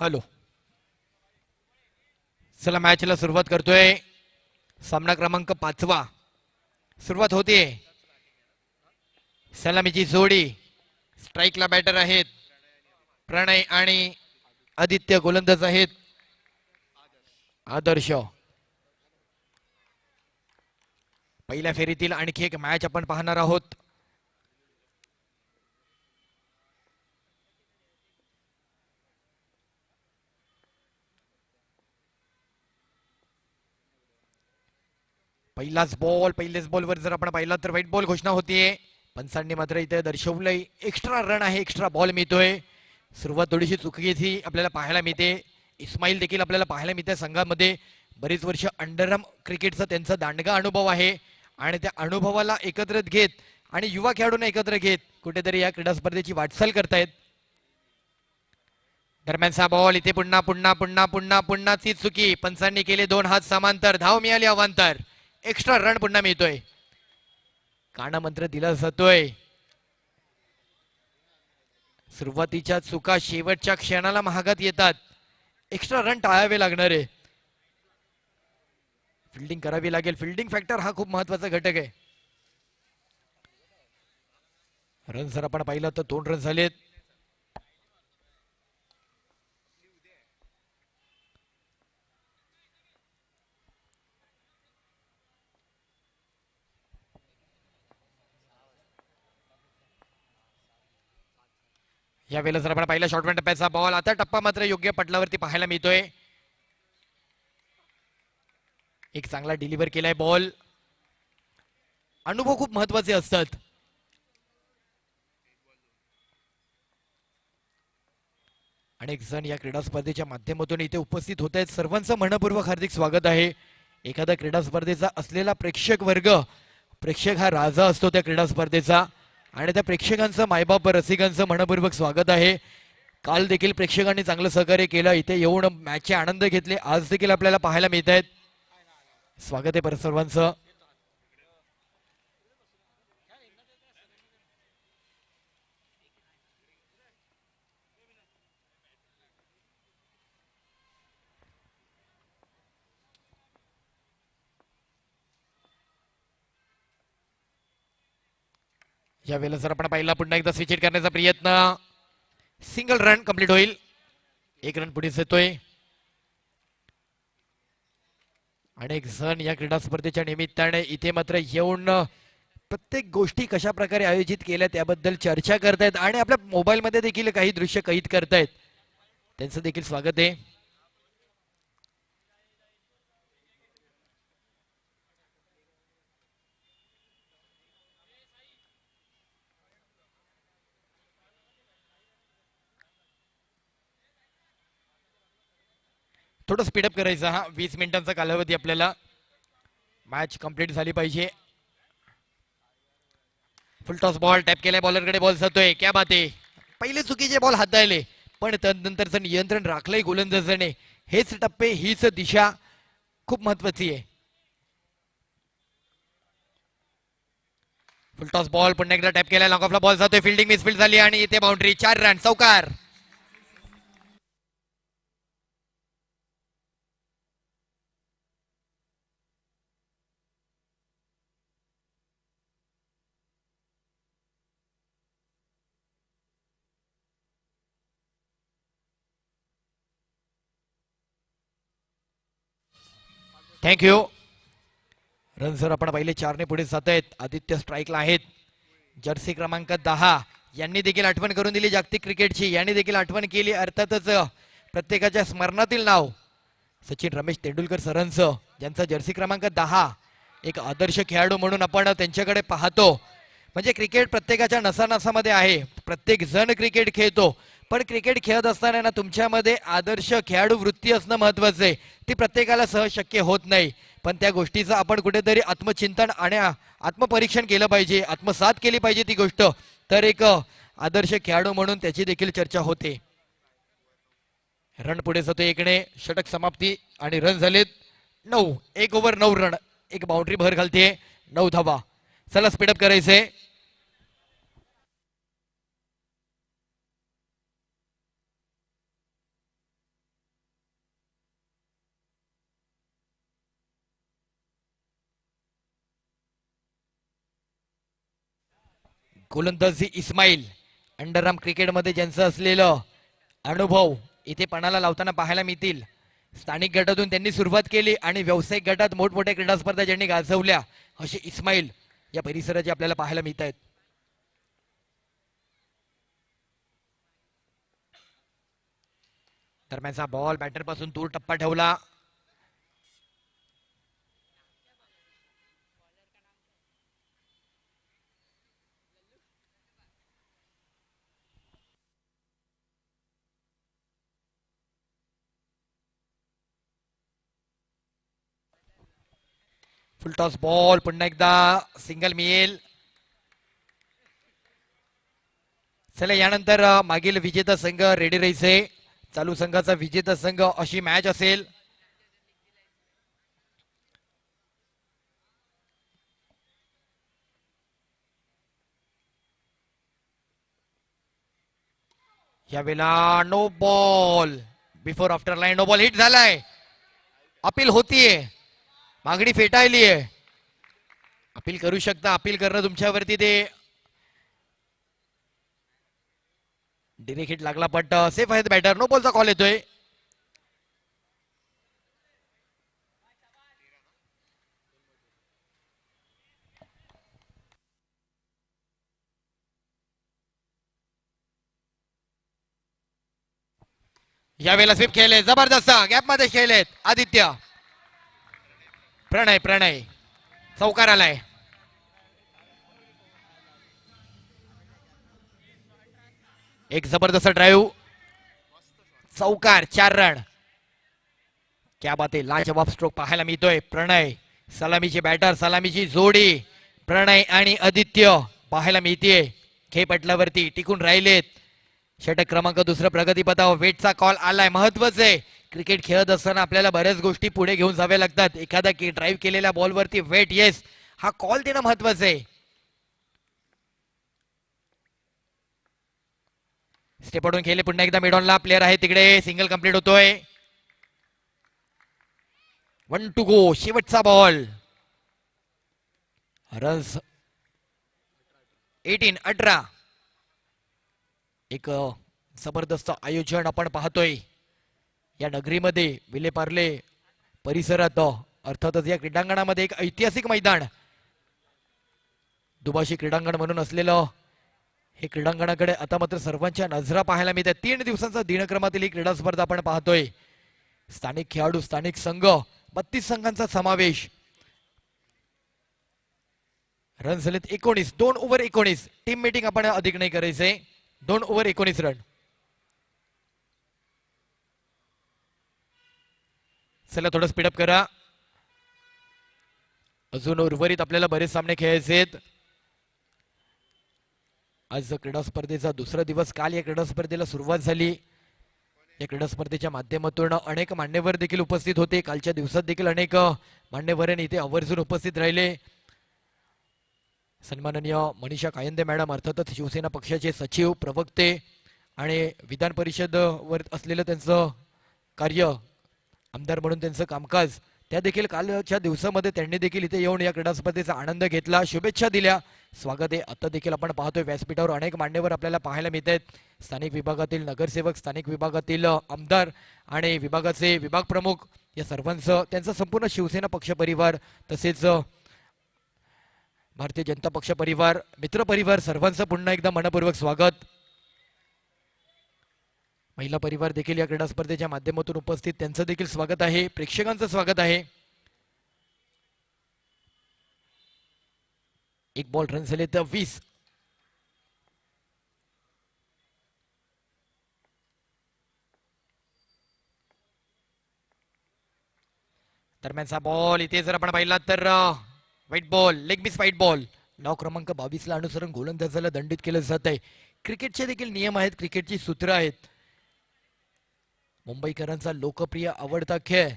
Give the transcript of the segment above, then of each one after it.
Hello, चला मॅचला सुरुवात करतोय. सामना क्रमांक 5. सुरुवात होते. सलामीची जोडी. स्ट्राईकला बॅटर आहेत प्रणय आणि आदित्य. गोलंदाज आहेत आदर्श. पहिल्या फेरीतील आणखी एक मॅच आपण पाहणार आहोत. पहिलाच बॉल. पहिल्याच बॉलवर जर आपण पाहिला तर व्हाईट बॉल घोषणा होतीये. पंचांनी मात्र इथे दर्शवलंय एक्स्ट्रा रन आहे, एक्स्ट्रा बॉल मिळतोय. सुरुवात थोडीशी चुकीची आपल्याला पाहायला मिळते. इस्माईल देखील आपल्याला पाहायला मिळते. संघामध्ये बरीच वर्ष अंडरआर्म क्रिकेटचा त्यांचा दांडगा अनुभव आहे आणि त्या अनुभवाला एकत्रित घेत आणि युवा खेळाडूंना एकत्र घेत कुठेतरी या क्रीडा स्पर्धेची वाटचाल करतायत. दरम्यानचा बॉल. इथे पुन्हा पुन्हा पुन्हा पुन्हा पुन्हा ती चुकी. पंचांनी केले 2 हात समांतर. धाव मिळाली अवांतर. एक्स्ट्रा रन पुन्हा मिळतोय. काना मंत्र दिला जातोय. सुरुवातीच्या चुका शेवटच्या क्षणाला महागात येतात. एक्स्ट्रा रन टाळावे लागणार आहे. फिल्डिंग करावी लागेल. फिल्डिंग फॅक्टर हा खूप महत्वाचा घटक आहे. रन जर आपण पाहिलं तर 2 रन झालेत. यावेळेला जर आपण पाहिलं शॉर्ट टप्प्याचा बॉल. आता टप्पा मात्र योग्य पटलावरती पाहायला मिळतोय. एक चांगला डिलिव्हर केलाय बॉल. अनुभव खूप महत्वाचे असतात. अनेक जण या क्रीडा स्पर्धेच्या माध्यमातून इथे उपस्थित होत आहेत. सर्वांचं मनपूर्वक हार्दिक स्वागत आहे. एखाद्या क्रीडा स्पर्धेचा असलेला प्रेक्षक वर्ग, प्रेक्षक हा राजा असतो त्या क्रीडा स्पर्धेचा आणि त्या प्रेक्षकांचं मायबाप रसिकांचं मनपूर्वक स्वागत आहे. काल देखील प्रेक्षकांनी चांगलं सहकार्य केलं. इथे येऊन मॅचचे आनंद घेतले. आज देखील आपल्याला पाहायला मिळत आहेत. स्वागत आहे परत सर्वांचं. यावेळेला जर आपण पाहिला पुन्हा एकदा स्विच हिट करण्याचा प्रयत्न. सिंगल रन कंप्लीट होईल. 1 रन पुढे येतोय. अनेक जण या क्रीडा स्पर्धेच्या निमित्ताने इथे मात्र येऊन प्रत्येक गोष्टी कशा प्रकारे आयोजित केल्या त्याबद्दल चर्चा करतायत आणि आपल्या मोबाईल मध्ये देखील काही दृश्य कैद करतायत. त्यांचं देखील स्वागत आहे. थोडं स्पीडअप करायचं. हा 20 मिनिटांचा कालावधी आपल्याला. मॅच कंप्लीट झाली पाहिजे. फुल टॉस बॉल टॅप केलाय. बॉलरकडे बॉल जातोय. क्या बात आहे. पहिले चुकीचे बॉल हाताळले पण त्यानंतरचं नियंत्रण राखलंय गोलंदाजाने. हेच टप्पे, हीच दिशा खूप महत्वाची आहे. फुल टॉस बॉल पुन्हा एकदा टॅप केलाय. लॉंग ऑफला बॉल जातोय. फिल्डिंग मिसफिल्ड झाली आणि इथे बाउंड्री. 4 रन. चौकार. थँक्यू. रन जर आपण पहिले 4 ने पुढे जात आहेत. आदित्य स्ट्राईकला आहेत. जर्सी क्रमांक 10 यांनी देखील आठवण करून दिली जागतिक क्रिकेटची. यांनी देखील आठवण केली अर्थातच प्रत्येकाच्या स्मरणातील नाव सचिन रमेश तेंडुलकर सरांचं, ज्यांचा जर्सी क्रमांक 10 एक आदर्श खेळाडू म्हणून आपण त्यांच्याकडे पाहतो. म्हणजे क्रिकेट प्रत्येकाच्या नसानसामध्ये आहे. प्रत्येक जण क्रिकेट खेळतो पण क्रिकेट खेळत असताना ना तुमच्यामध्ये आदर्श खेळाडू वृत्ती असणं महत्वाचं आहे. ती प्रत्येकाला सहज शक्य होत नाही पण त्या गोष्टीचं आपण कुठेतरी आत्मचिंतन आणि आत्मपरीक्षण केलं पाहिजे. आत्मसात केली पाहिजे ती गोष्ट. तर एक आदर्श खेळाडू म्हणून त्याची देखील चर्चा होते. रन पुढे जातो 1 ने. षटक समाप्ती आणि रन झालेत 9. 1 ओव्हर 9 रन. एक बाउंड्री भर घालते. 9 धावा. चला स्पीडअप करायचंय. गोलंदाजी इस्माईल. अंडरआर्म क्रिकेटमध्ये ज्यांचं असलेलं अनुभव इथे पणाला लावताना पाहायला मिळतील. स्थानिक गटातून त्यांनी सुरुवात केली आणि व्यावसायिक गटात मोठमोठ्या क्रीडा स्पर्धा ज्यांनी गाजवल्या असे इस्माईल या परिसराचे आपल्याला पाहायला मिळत आहेत. दरम्यानचा बॉल बॅटर पासून दूर टप्पा ठेवला. फुल टॉस बॉल पुन्हा एकदा सिंगल मिळेल. चला यानंतर मागील विजेता संघ रेडी राहायचे. चालू संघाचा विजेता संघ अशी मॅच असेल. यावेळेला no ball before after line. No ball hit झालाय. अपील होतीये. मागणी फेटाळली आहे. अपील करू शकता. अपील करणं तुमच्यावरती ते डिरेक्ट हिट लागला पण सेफ आहेत बॅटर. नो बॉलचा कॉल येतोय. यावेळेला स्वीप खेळले. जबरदस्त गॅप मध्ये खेळलेत आदित्य. प्रणय चौकार आलाय. एक जबरदस्त ड्राईव्ह. चौकार 4 रन. क्या बात आहे. लाजवाब स्ट्रोक पाहायला मिळतोय. प्रणय सलामीची बॅटर. सलामीची जोडी प्रणय आणि आदित्य पाहायला मिळतीये. खेळपटलावरती टिकून राहिलेत. षटक क्रमांक 2 प्रगतीपथावर. वेटचा कॉल आलाय. महत्वाचं आहे. क्रिकेट खेळत असताना आपल्याला बऱ्याच गोष्टी पुढे घेऊन जाव्या लागतात. एखादा ड्राईव्ह केलेल्या बॉलवरती वेट येस हा कॉल देणं महत्वाचं आहे. स्टेपवरून खेळले. पुन्हा एकदा मिडॉनला प्लेअर आहे तिकडे. सिंगल कंप्लीट होतोय. 1 टू गो. शेवटचा बॉल. रन्स 18. एक जबरदस्त आयोजन आपण पाहतोय या नगरीमध्ये. विलेपार्ले परिसरात अर्थातच या क्रीडांगणामध्ये एक ऐतिहासिक मैदान दुभाषी क्रीडांगण म्हणून असलेलं हे क्रीडांगणाकडे आता मात्र सर्वांच्या नजरा पाहायला मिळतात. 3 दिवसांचा दिनक्रमातील ही क्रीडा स्पर्धा आपण पाहतोय. स्थानिक खेळाडू स्थानिक संघ 32 संघांचा समावेश. रन झालेत 19. 2 ओव्हर 19. टीम मीटिंग आपण अधिक नाही करायचंय. 2 ओव्हर 19 रन. चला थोडं स्पीडअप करा. अजून उर्वरित आपल्याला बरेच सामने खेळायचे आहेत. आज क्रीडा स्पर्धेचा दुसरा दिवस. काल या क्रीडा स्पर्धेला सुरुवात झाली. या क्रीडा स्पर्धेच्या माध्यमातून अनेक मान्यवर देखील उपस्थित होते. कालच्या दिवसात देखील अनेक मान्यवरांनी इथे आवर्जून उपस्थित राहिले. सन्माननीय मनीषा कायंदे मॅडम अर्थातच शिवसेना पक्षाचे सचिव प्रवक्ते आणि विधान परिषद वर असलेलं त्यांचं कार्य आमदार म्हणून त्यांचं कामकाज त्या देखील कालच्या दिवसामध्ये त्यांनी देखील इथे येऊन या क्रीडा स्पर्धेचा आनंद घेतला. शुभेच्छा दिल्या. स्वागत आहे. आता देखील आपण पाहतोय व्यासपीठावर अनेक मान्यवर आपल्याला पाहायला मिळत आहेत. स्थानिक विभागातील नगरसेवक स्थानिक विभागातील आमदार आणि विभागाचे विभाग प्रमुख या सर्वांचं त्यांचा संपूर्ण शिवसेना पक्ष परिवार तसेच भारतीय जनता पक्ष परिवार मित्र परिवार सर्वांचं पुन्हा एकदा मनपूर्वक स्वागत. महिला परिवार देखील या क्रीडा स्पर्धेच्या माध्यमातून उपस्थित त्यांचं देखील स्वागत आहे. प्रेक्षकांचं स्वागत आहे. एक बॉल रन झाले तर 20. दरम्यानचा बॉल इथे जर आपण पाहिला तर white ball leg miss white ball. नाव क्रमांक 22 ला अनुसरून गोलंदाजाला दंडित केलं जात आहे. क्रिकेटचे देखील नियम आहेत. क्रिकेटची सूत्र आहेत. मुंबईकरांचा लोकप्रिय आवडता खेळ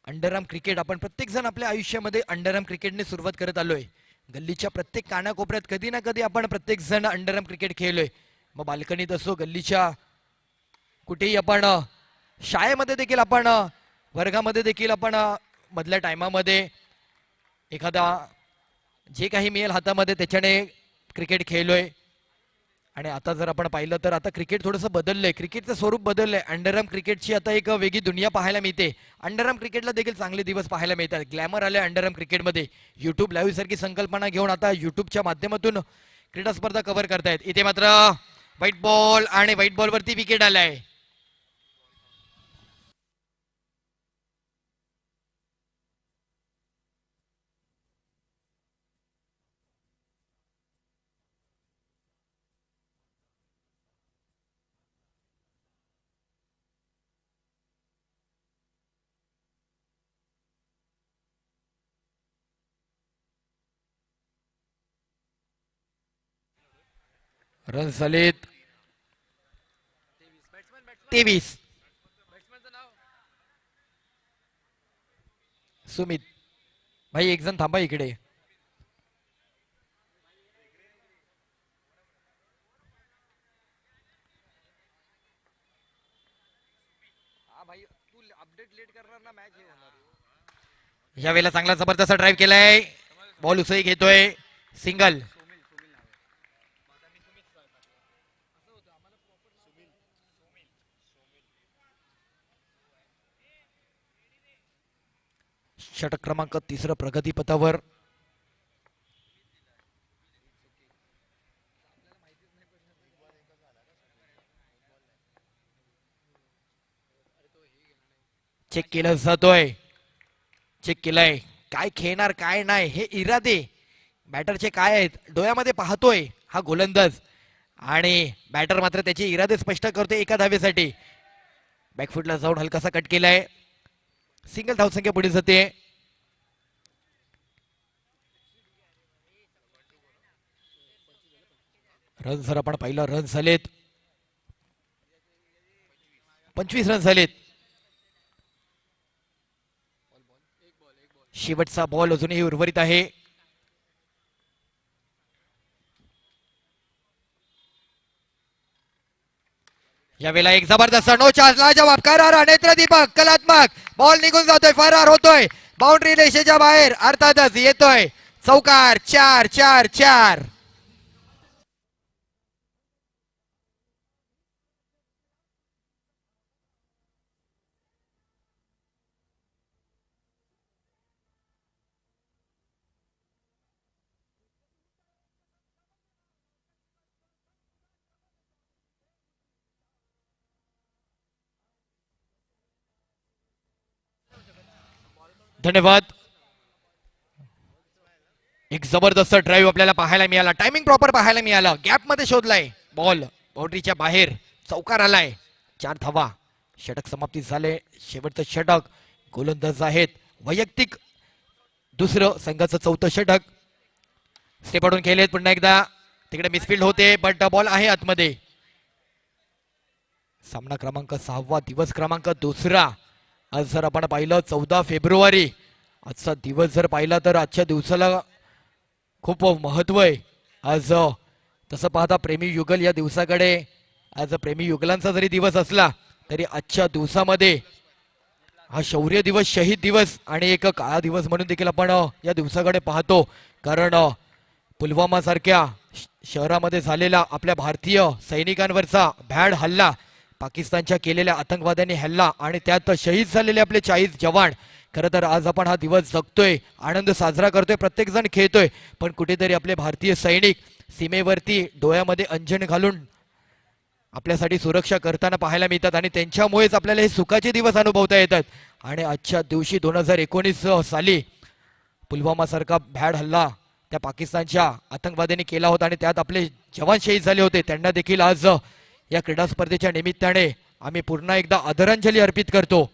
अंडरआर्म क्रिकेट. आपण प्रत्येक जण आपल्या आयुष्यामध्ये अंडरआर्म क्रिकेटने सुरुवात करत आलोय. गल्लीच्या प्रत्येक कानाकोपऱ्यात कधी ना कधी आपण प्रत्येक जण अंडरआर्म क्रिकेट खेळलोय. मग बाल्कनीत असो गल्लीच्या कुठेही आपण शाळेमध्ये देखील आपण वर्गामध्ये देखील आपण मधल्या टायमामध्ये एखादा जे काही मिळेल हातामध्ये त्याच्याने क्रिकेट खेळलोय आणि आता जर आपण पाहिलं तर आता क्रिकेट थोडंसं बदललंय, क्रिकेटचं स्वरूप बदललंय. अंडरआर्म क्रिकेटची आता एक वेगळी दुनिया पाहायला मिळते. अंडरआर्म क्रिकेटला देखील चांगले दिवस पाहायला मिळतात. ग्लॅमर आले अंडरआर्म क्रिकेटमध्ये. युट्यूब लाईव्ह सारखी संकल्पना घेऊन आता युट्यूबच्या माध्यमातून क्रीडा स्पर्धा कव्हर करतायत. इथे मात्र व्हाईट बॉल आणि व्हाईट बॉल वरती विकेट आलाय. रन झालेत 23. सुमित भाई एक जण थांबा इकडे. या वेळेला चांगला जबरदस्त ड्राईव्ह केलाय. बॉल उसळी घेतोय. सिंगल. षटक क्रमांक 3 प्रगतीपथावर. चेक केलं जातोय. चेक केलंय. काय खेळणार काय नाही हे इरादे बॅटरचे काय आहेत डोळ्यामध्ये पाहतोय हा गोलंदाज आणि बॅटर मात्र त्याचे इरादे स्पष्ट करतोय एका धावेसाठी. बॅकफुटला जाऊन हलकासा कट केलाय. सिंगल धावसंख्या पुढे जाते. रन जर आपण पाहिलं रन झालेत 25 रन झालेत. शेवटचा बॉल अजूनही उर्वरित आहे. यावेळेला एक जबरदस्त नो चान्स लाजवाब करार नेत्रदीपक कलात्मक बॉल निघून जातोय फरार होतोय बाउंड्री रेषेच्या बाहेर अर्थातच येतोय चौकार. 4-4-4. धन्यवाद. एक जबरदस्त ड्राईव्ह आपल्याला पाहायला मिळाला. टायमिंग प्रॉपर पाहायला मिळाला. गॅप मध्ये शोधलाय बॉल बाउंड्रीच्या बाहेर चौकार आलाय. 4 धावा. षटक समाप्ती झाले. शेवटचं षटक गोलंदाज आहेत वैयक्तिक दुसरं संघाचं 4थं षटक. स्टेपआउटून खेळलेत पुन्हा एकदा. तिकडे मिसफिल्ड होते बट बॉल आहे आतमध्ये. सामना क्रमांक 6 दिवस क्रमांक 2. आज जर आपण पाहिलं 14 फेब्रुवारी आजचा दिवस जर पाहिला तर आजच्या दिवसाला खूप महत्व आहे. आज तसं पाहता प्रेमी युगल या दिवसाकडे आज प्रेमी युगलांचा जरी दिवस असला तरी आजच्या दिवसामध्ये हा शौर्य दिवस शहीद दिवस आणि एक काळा दिवस म्हणून देखील आपण या दिवसाकडे पाहतो. कारण पुलवामा सारख्या शहरामध्ये झालेला आपल्या भारतीय सैनिकांवरचा भ्याड हल्ला पाकिस्तानच्या केलेल्या आतंकवाद्यांनी हल्ला आणि त्यात शहीद झालेले आपले 40 जवान. खरं तर आज आपण हा दिवस जगतोय आनंद साजरा करतोय प्रत्येक जण खेळतोय पण कुठेतरी आपले भारतीय सैनिक सीमेवरती डोळ्यामध्ये अंजन घालून आपल्यासाठी सुरक्षा करताना पाहायला मिळतात आणि त्यांच्यामुळेच आपल्याला हे सुखाचे दिवस अनुभवता येतात. आणि आजच्या दिवशी 2019 साली पुलवामा सारखा भ्याड हल्ला त्या पाकिस्तानच्या आतंकवाद्यांनी केला होता आणि त्यात आपले जवान शहीद झाले होते. त्यांना देखील आज या क्रीडा स्पर्धेच्या निमित्ताने आम्ही पुन्हा एकदा आदरांजली अर्पित करतो.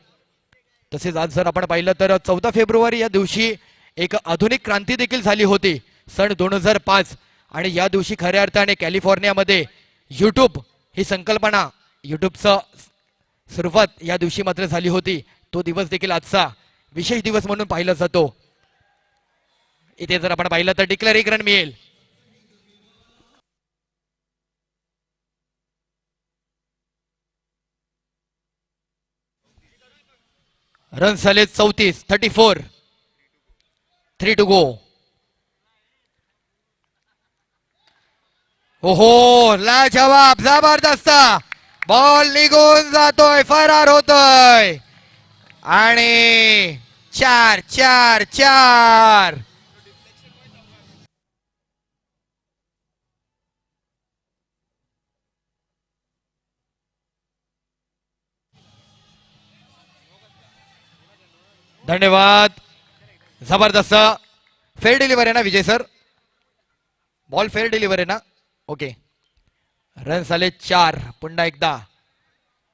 तसेच आज जर आपण पाहिलं तर 14 फेब्रुवारी या दिवशी एक आधुनिक क्रांती देखील झाली होती सन 2005 आणि या दिवशी खऱ्या अर्थाने कॅलिफोर्नियामध्ये युट्यूब ही संकल्पना युट्यूबचं सुरुवात या दिवशी मात्र झाली होती. तो दिवस देखील आजचा विशेष दिवस म्हणून पाहिला जातो. इथे जर आपण पाहिलं तर डिक्लेअर 1 रन मिळेल. रन झाले 34. 3 to go. ओहो, लाजवाब, जबरदस्त. बॉल निघून जातोय, फरार होतोय. आणि 4-4-4. धन्यवाद. जबरदस्त. फेअर डिलिव्हर आहे ना विजय सर? बॉल फेअर डिलिव्हर आहे ना? ओके. रन झाले 4. पुन्हा एकदा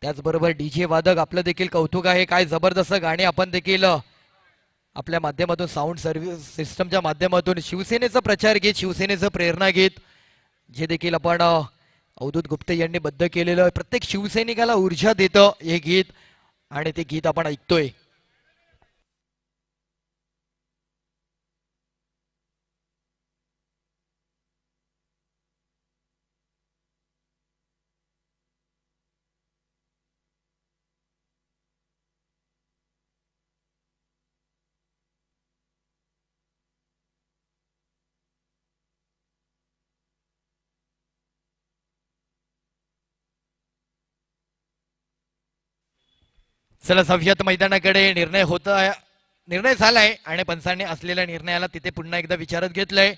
त्याचबरोबर डीजे वादक आपलं देखील कौतुक आहे. काय जबरदस्त गाणी आपण देखील आपल्या माध्यमातून साऊंड सर्व्हिस सिस्टमच्या माध्यमातून शिवसेनेचं प्रचार गीत, शिवसेनेचं प्रेरणा गीत जे देखील आपण अवधूत गुप्ते यांनी बद्ध केलेलं, प्रत्येक शिवसैनिकाला ऊर्जा देतं हे गीत, आणि ते गीत आपण ऐकतोय. चला सव्यत मैदानाकडे निर्णय झालाय आणि पंचांनी असलेल्या निर्णयाला तिथे पुन्हा एकदा विचारत घेतलंय.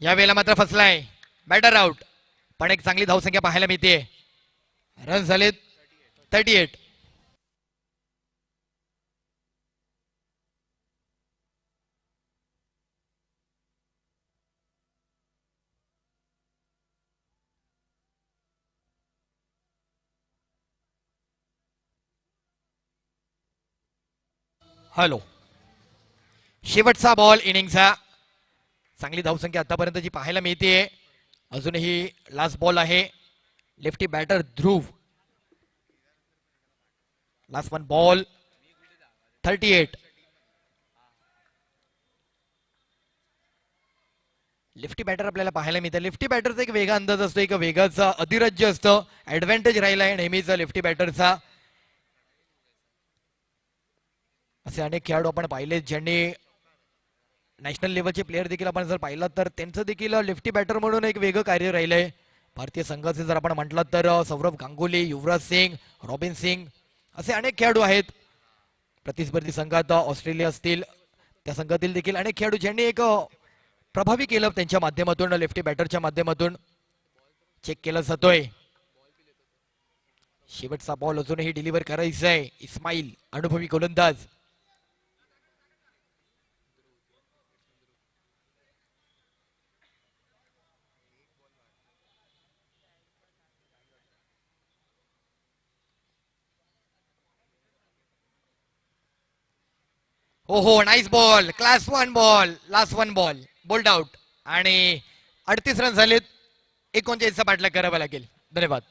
यावेळेला मात्र फसलाय बॅटर आउट, पण एक चांगली धावसंख्या पाहायला मिळते. रन झालेत 38. हॅलो, शेवटचा बॉल इनिंगचा. चांगली धावसंख्या आतापर्यंत जी पाहायला मिळते. अजूनही लास्ट बॉल आहे. Lefty batter Dhruv. Last one ball. 38. Lefty batter आपल्याला पाहायला मिळतं. लेफ्टी बॅटरचा एक वेगळा अंदाज असतो, एक वेगळाच अधिराज्य असतं. ऍडव्हान्टेज राहिला आहे नेहमीच लेफ्टी बॅटरचा. असे अनेक खेळाडू आपण पाहिले ज्यांनी नॅशनल लेवलचे प्लेअर देखील आपण जर पाहिलं तर त्यांचं देखील लेफ्टी बॅटर म्हणून एक वेगळं कार्य राहिलंय. भारतीय संघाचे जर आपण म्हटलं तर सौरभ गांगुली, युवराज सिंग, रॉबिन सिंग असे अनेक खेळाडू आहेत. प्रतिस्पर्धी संघात ऑस्ट्रेलिया असतील त्या संघातील देखील अनेक खेळाडू ज्यांनी एक प्रभावी केलं त्यांच्या माध्यमातून, लेफ्टी बॅटरच्या माध्यमातून. चेक केला जातोय. शेवटचा बॉल अजूनही डिलिव्हर करायचा आहे. इस्माईल अनुभवी गोलंदाज. हो हो, nice ball, class one ball, last one ball, bold out. आणि 38 रन झालेत. 39चा पाठलाग करावा लागेल. धन्यवाद.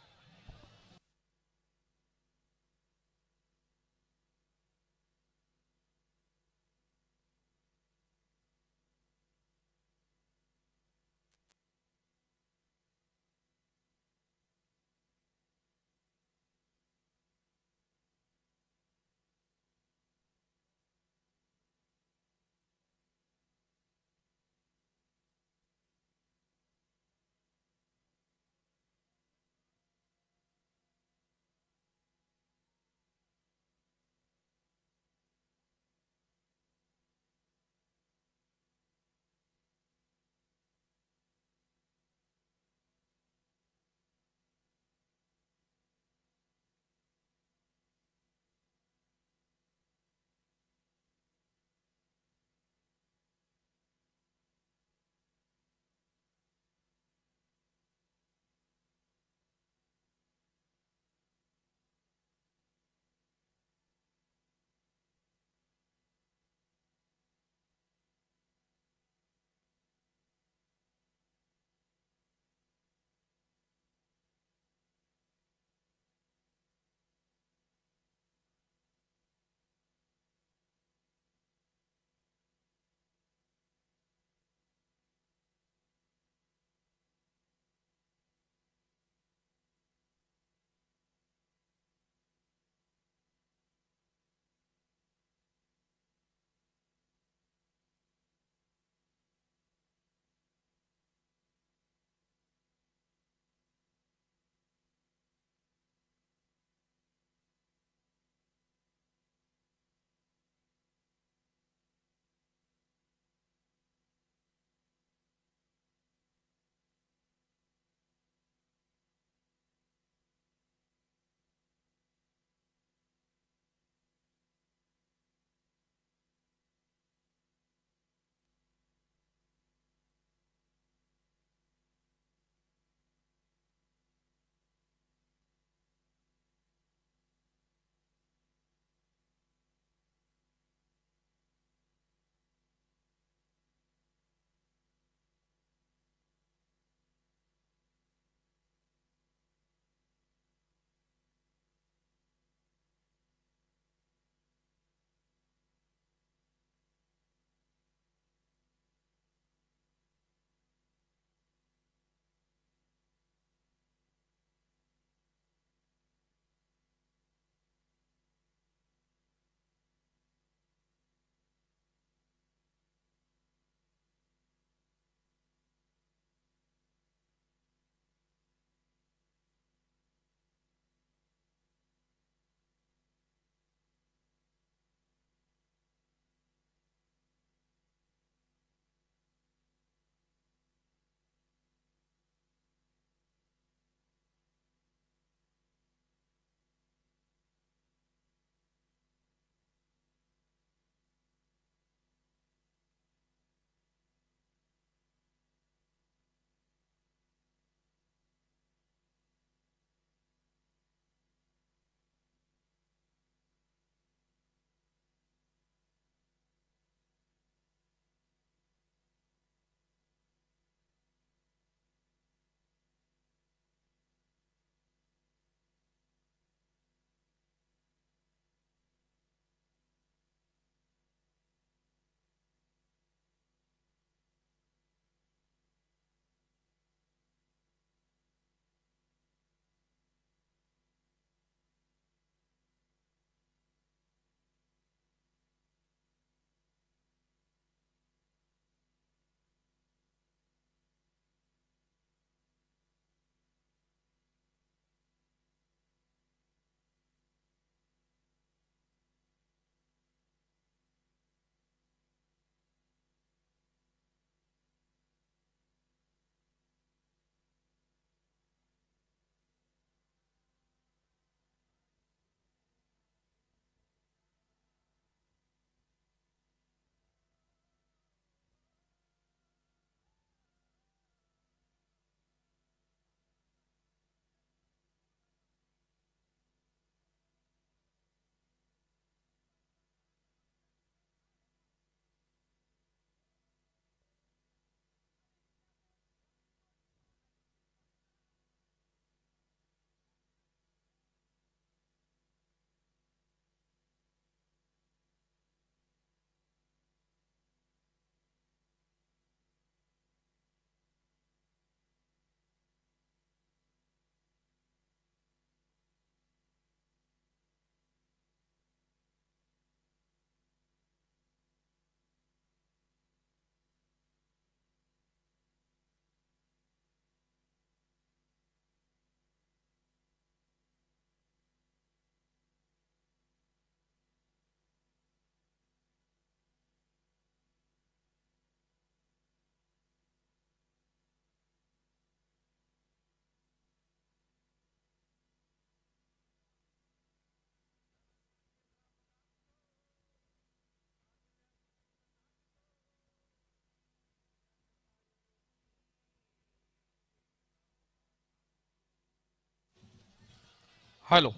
हॅलो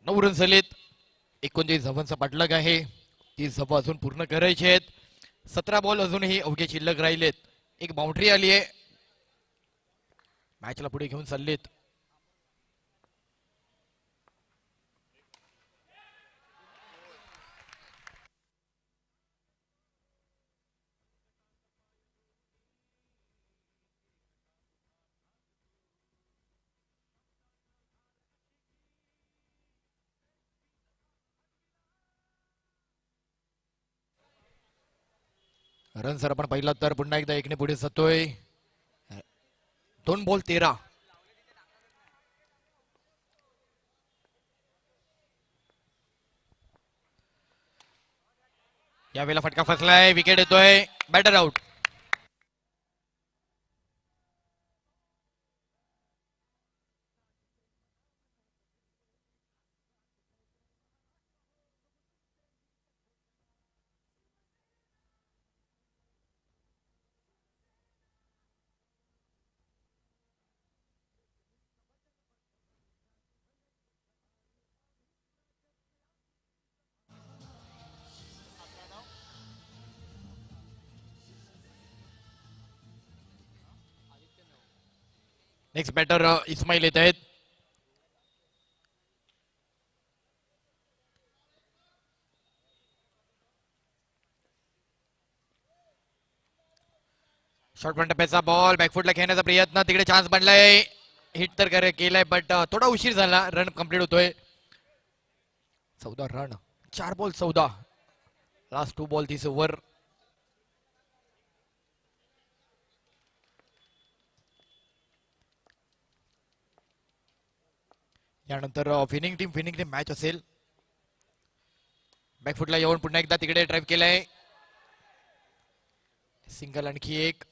9 रन झालेत. 29 धावांचा पाठलाग आहे. 30 धावा अजून पूर्ण करायचे आहेत. 17 बॉल अजूनही अवघे शिल्लक राहिलेत. एक बाउंड्री आली आहे. मॅचला पुढे घेऊन चाललेत. रन सर आपण पाहिला तर पुन्हा एकदा एकने पुढे जातोय. 2 बॉल 13. यावेळेला फटका फसलाय. विकेट येतोय. Batter out. Next batter Ismail येत आहेत. शॉर्ट फ्रंट टप्प्याचा बॉल बॅकफुटला खेळण्याचा प्रयत्न. तिकडे चान्स बनलाय. हिट तर केलाय बट थोडा उशीर झाला. रन कंप्लीट होतोय. 14 run. 4 ball 14. Last 2 ball 30 over. यानंतर फिनिंग टीम मॅच असेल. बॅकफुटला येऊन पुन्हा एकदा तिकडे ड्राईव्ह केलाय. सिंगल आणखी एक.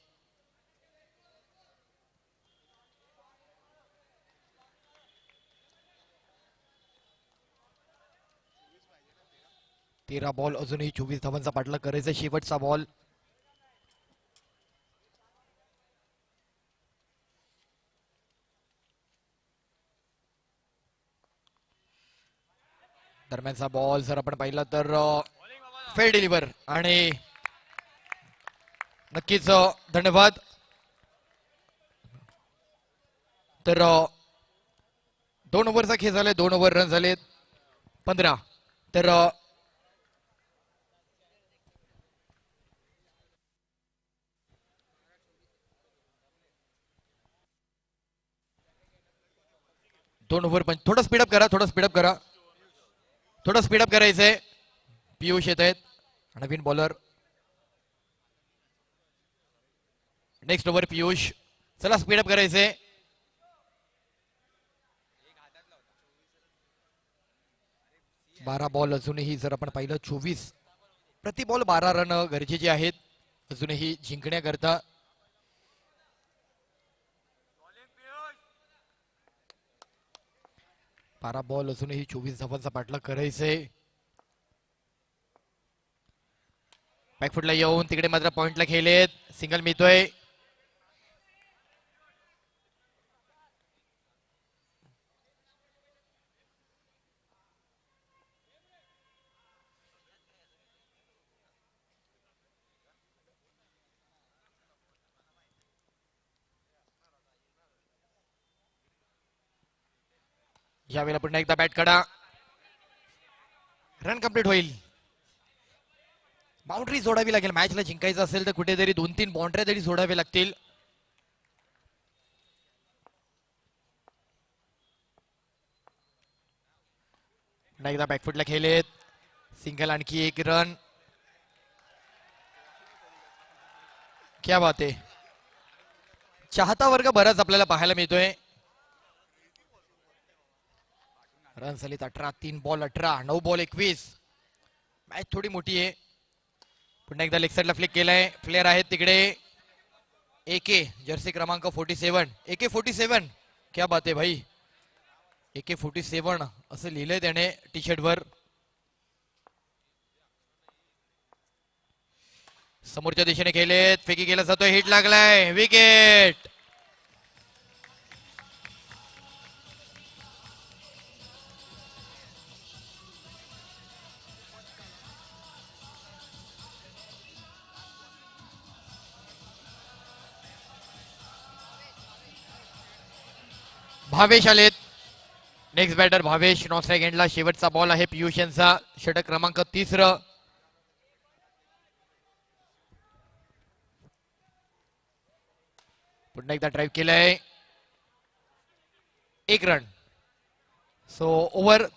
तेरा बॉल अजूनही 24 धावांचा पाठलाग करायचा. शेवटचा बॉल. दरम्यानचा बॉल जर आपण पाहिला तर फेल डिलिव्हर आणि नक्कीच धन्यवाद. तर 2 ओव्हरचा खेळ झालाय. 2 ओव्हर रन झालेत 15. तर दोन ओव्हर पण थोडं स्पीडअप करा. थोडं स्पीडअप करायचंय. पियुष येत आहेत नवीन बॉलर. Next over Piyush. चला स्पीडअप करायचंय. बारा बॉल अजूनही जर आपण पाहिलं 24. प्रति बॉल 12 रन गरजेचे आहेत अजूनही जिंकण्याकरता. बारा बॉल अजूनही 24 धावांचा पाठलाग करायचंय. बॅकफुटला येऊन तिकडे मात्र पॉइंटला खेळलेत. सिंगल मिळतोय. यावेळेला पुन्हा एकदा बॅट काढा. रन कंप्लीट होईल. बाउंड्री जोडावी लागेल. मॅचला जिंकायचं असेल तर कुठेतरी 2-3 बाउंड्री तरी जोडावे लागतील. पुन्हा एकदा बॅकफुटला खेळलेत. सिंगल आणखी एक रन. क्या बात आहे. चाहता वर्ग बराच आपल्याला पाहायला मिळतोय. रन झालीत 18. 3 बॉल 18. 9 बॉल 21. मॅच थोडी मोठी आहे. पुन्हा एकदा लेग साईडला फ्लिक केलाय. प्लेयर आहेत तिकडे. AK जर्सी क्रमांक 47. AK 47. क्या बात आहे भाई. AK 47 असं लिहिलंय त्याने टी शर्ट वर. समोरच्या दिशेने खेळलेत. फेकी केला जातोय. हिट लागलाय. विकेट. भावेश आलेत. Next batter Bhavesh. Non strike एंडला शेवटचा बॉल आहे पियुष यांचा. षटक क्रमांक 3. पुन्हा एकदा ड्राईव्ह केलंय. 1 रन. सो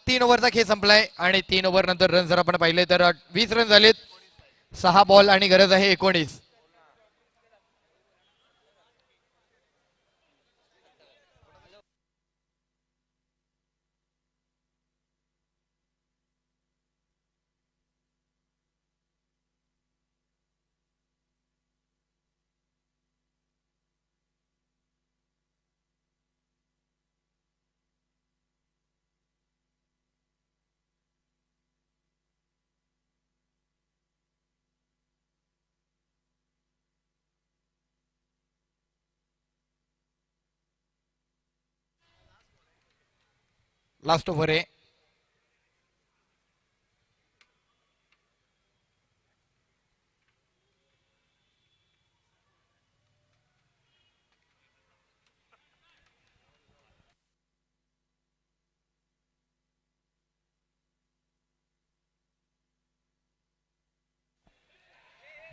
3 ओव्हरचा खेळ संपलाय आणि 3 ओव्हर नंतर रन जर आपण पाहिले तर 20 रन झालेत. 6 बॉल आणि गरज आहे 19. लास्ट ओव्हर आहे.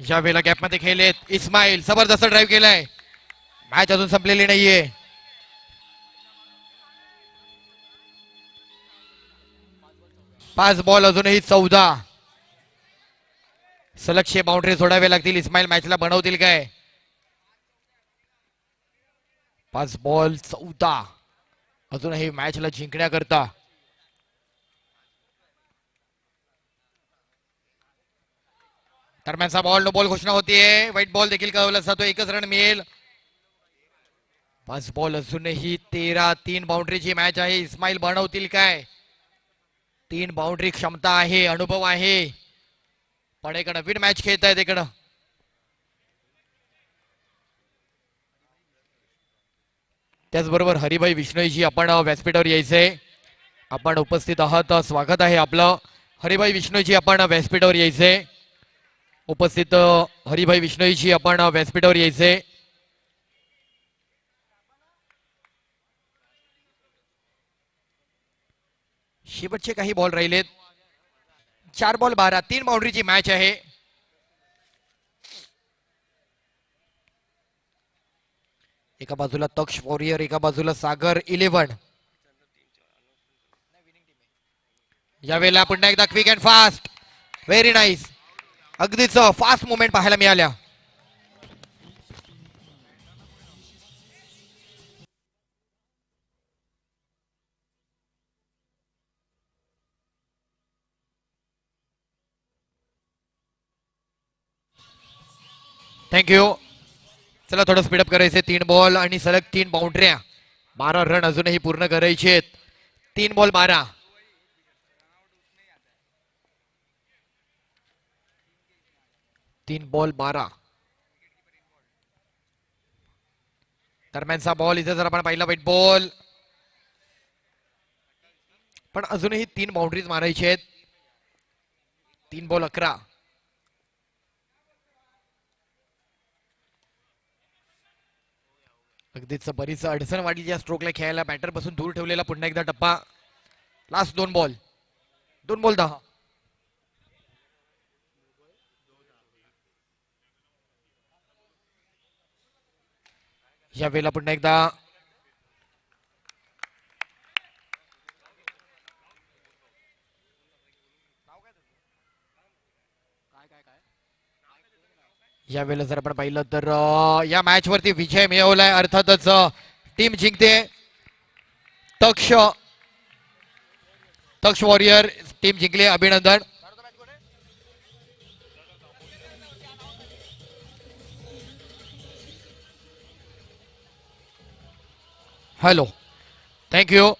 या वेळेला गॅपमध्ये खेळलेत. इस्माईल जबरदस्त ड्राईव्ह केलाय. मॅच अजून संपलेली नाहीये. 5 बॉल अजूनही 14. सलगशे बाउंड्री सोडावे लागतील. इस्माईल मॅचला बनवतील काय? 5 बॉल 14 अजूनही मॅचला जिंकण्याकरता. दरम्यानचा बॉल नो बॉल घोषणा होतीये. व्हाईट बॉल देखील कळवला जातो. 1च रन मिळेल. 5 बॉल अजूनही 13. 3 बाउंड्रीची मॅच आहे. इस्माईल बनवतील काय? 3 बाउंड्री क्षमता आहे, अनुभव आहे. पण एक नवीन मॅच खेळत आहेत इकडं. त्याचबरोबर हरिभाई विष्णोईजी आपण व्यासपीठावर यायचंय. आपण उपस्थित आहात. स्वागत आहे आपलं. हरिभाई विष्णोईजी आपण व्यासपीठावर यायचंय. उपस्थित हरिभाई विष्णोईजी आपण व्यासपीठावर यायचंय. शेवटचे काही बॉल राहिलेत. 4 बॉल 12. 3 बाउंड्रीची मॅच आहे. एका बाजूला तक्ष वॉरियर, एका बाजूला सागर 11. यावेळेला पुन्हा एकदा quick and fast. Very nice. अगदीच फास्ट मुवमेंट पाहायला मिळाल्या. थँक्यू. चला थोडं स्पीडअप करायचे. 3 बॉल आणि सलग 3 बाउंड्र्या. 12 रन अजूनही पूर्ण करायचे आहेत. 3 बॉल 12. तीन बॉल 12. दरम्यानचा बॉल इथे जर आपण पाहिला व्हाईट बॉल. पण अजूनही 3 बाउंड्रीज मारायचे आहेत. 3 बॉल 11. अगदीच बरीच अडचण वाढली या स्ट्रोकला खेळायला. बॅटर पासून दूर ठेवलेला पुन्हा एकदा टप्पा. Last 2 ball. 2 बॉल 10. या वेळेला पुन्हा एकदा या वेळेला जर आपण पाहिलं तर या मॅच वरती विजय मिळवलाय. अर्थातच टीम जिंकते. तक्ष वॉरियर टीम जिंकली. अभिनंदन. हॅलो. थँक्यू.